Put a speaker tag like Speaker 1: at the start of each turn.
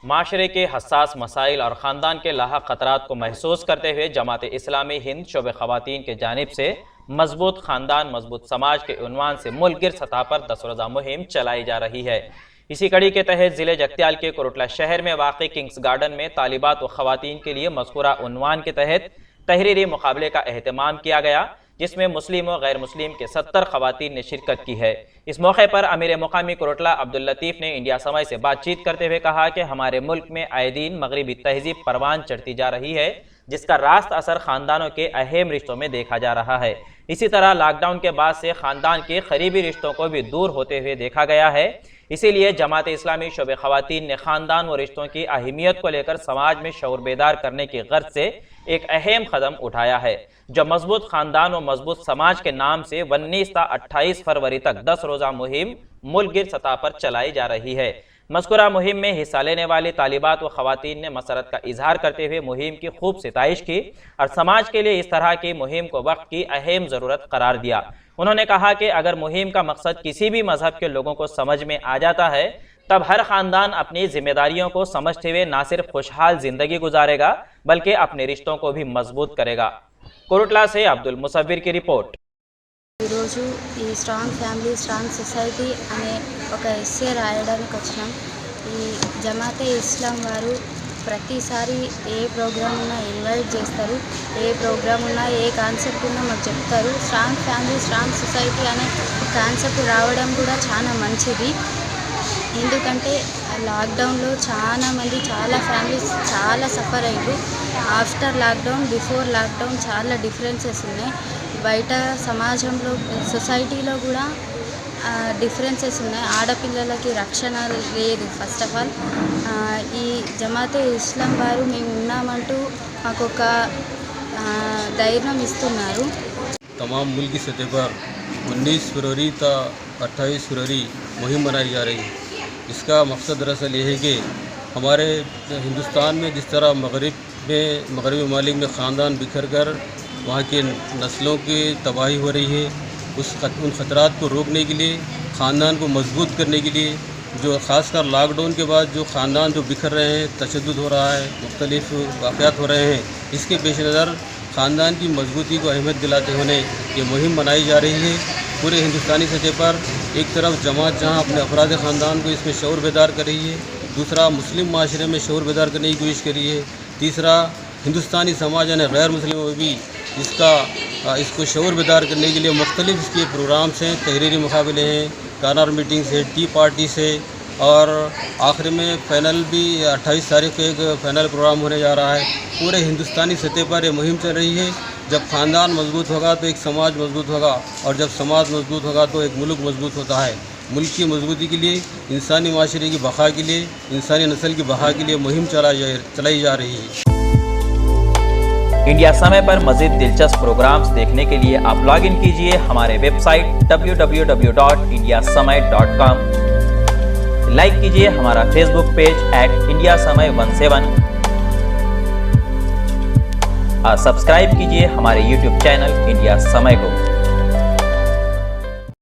Speaker 1: माशरे के हसास मसाइल और ख़ानदान के लाहक ख़तरात को महसूस करते हुए जमात इस्लामी हिंद शोबे ख़वातीन के जानिब से मजबूत ख़ानदान मजबूत समाज के उन्वान से मुल्क गिर सतह पर 10 रोज़ा मुहिम चलाई जा रही है। इसी कड़ी के तहत ज़िले जगत्याल के कोरटला शहर में वाक़ई किंग्स गार्डन में तालिबात व ख़वातीन के लिए मज़कूरा उन्वान के तहत तहरीरी मुकाबले का एहतमाम किया गया, जिसमें मुस्लिम व गैर मुस्लिम के 70 ख़वातीन ने शिरकत की है। इस मौके पर अमीर मुकामी कोरटला अब्दुल लतीफ़ ने इंडिया समय से बातचीत करते हुए कहा कि हमारे मुल्क में आए दिन मगरबी तहजीब परवान चढ़ती जा रही है, जिसका रास्त असर ख़ानदानों के अहम रिश्तों में देखा जा रहा है। इसी तरह लॉकडाउन के बाद से ख़ानदान के करीबी रिश्तों को भी दूर होते हुए देखा गया है। इसीलिए जमात इस्लामी शोबे ख़वातीन ने ख़ानदान व रिश्तों की अहमियत को लेकर समाज में शऊर बेदार करने की गर्ज से एक अहम कदम उठाया है, जो मजबूत ख़ानदान व मजबूत समाज के नाम से 19 से 28 फरवरी तक 10 रोज़ा मुहिम मुल्क गिर सतह पर चलाई जा रही है। मज़कूरा मुहिम में हिस्सा लेने वाली तालिबात व ख़वातीन ने मसरत का इजहार करते हुए मुहिम की खूब सिताइश की और समाज के लिए इस तरह की मुहिम को वक्त की अहम ज़रूरत करार दिया। उन्होंने कहा कि अगर मुहिम का मकसद किसी भी मजहब के लोगों को समझ में आ जाता है, तब हर ख़ानदान अपनी जिम्मेदारियों को समझते हुए न सिर्फ खुशहाल ज़िंदगी गुजारेगा बल्कि अपने रिश्तों को भी मजबूत करेगा। कोरटला से अब्दुल मुसव्विर की रिपोर्ट।
Speaker 2: ఈరోజు ఈ స్ట్రాంగ్ ఫ్యామిలీ స్ట్రాంగ్ సొసైటీ అనే ఒక ఎస్సే రాయడానికి వచ్చినాం. ఈ జమాతే ఇస్లాం వారు ప్రతిసారి ఏ ప్రోగ్రామ్ ఉన్నా ఇన్వైట్ చేస్తారు, ఏ ప్రోగ్రామ్ ఉన్నా ఏ కాన్సెప్ట్ ఉన్నా మాకు చెప్తారు. స్ట్రాంగ్ ఫ్యామిలీ స్ట్రాంగ్ సొసైటీ అనే కాన్సెప్ట్ రావడం కూడా చాలా మంచిది. ఎందుకంటే లాక్డౌన్లో చాలామంది చాలా ఫ్యామిలీస్ చాలా సఫర్ అయ్యారు. ఆఫ్టర్ లాక్డౌన్ బిఫోర్ లాక్డౌన్ చాలా డిఫరెన్సెస్ ఉన్నాయి. బయట సమాజంలో సొసైటీలో కూడా డిఫరెన్సెస్ ఉన్నాయి. ఆడపిల్లలకి రక్షణ లేదు. ఫస్ట్ ఆఫ్ ఆల్ ఈ జమాతే ఇస్లాం వారు మేము ఉన్నామంటూ మాకు ఒక ధైర్యం ఇస్తున్నారు.
Speaker 3: तमाम मुल्क की सतह पर 19 फरवरी ता 28 फरवरी मुहिम मनाई जा रही है। इसका मकसद दरअसल ये है कि हमारे हिंदुस्तान में जिस तरह मगरबी ममालिक में ख़ानदान बिखर कर वहाँ के नस्लों की तबाही हो रही है, उन ख़तरात को रोकने के लिए, ख़ानदान को मजबूत करने के लिए, जो ख़ासकर लॉकडाउन के बाद जो ख़ानदान जो बिखर रहे हैं, तशद्दुद हो रहा है, मुख्तलिफ़ वाक़यात हो रहे हैं, इसके पेश नज़र ख़ानदान की मजबूती को अहमियत दिलाते हुए ये मुहिम मनाई जा रही है। पूरे हिंदुस्तानी सतह पर एक तरफ जमात जहाँ अपने अफराद ख़ानदान को इसमें शऊर बेदार कर रही है, दूसरा मुस्लिम माशरे में शऊर बेदार करने की कोशिश कर रही है, तीसरा हिंदुस्तानी समाज यानी गैर मुस्लिमों में भी इसको शऊर बेदार करने के लिए मुख्तलिफ़ इसके प्रोग्राम्स हैं, तहरीरी मुकाबले हैं, कार्नर मीटिंग्स है, टी पार्टी से, और आखिर में फ़ैनल भी 28 तारीख को एक फ़ैनल प्रोग्राम होने जा रहा है। पूरे हिंदुस्तानी सतह पर ये मुहिम चल रही है। जब ख़ानदान मजबूत होगा तो एक समाज मजबूत होगा, और जब समाज मजबूत होगा तो एक मुल्क मजबूत होता है। मुल्क की मजबूती के लिए, इंसानी माशरे की बका के लिए, इंसानी नस्ल की बका के लिए मुहिम चलाई जा रही है।
Speaker 1: इंडिया समय पर मज़ीद दिलचस्प प्रोग्राम्स देखने के लिए आप लॉग इन कीजिए हमारे वेबसाइट www.indiasamay.com। लाइक कीजिए हमारा फेसबुक पेज @IndiaSamay17 और सब्सक्राइब कीजिए हमारे यूट्यूब चैनल इंडिया समय को।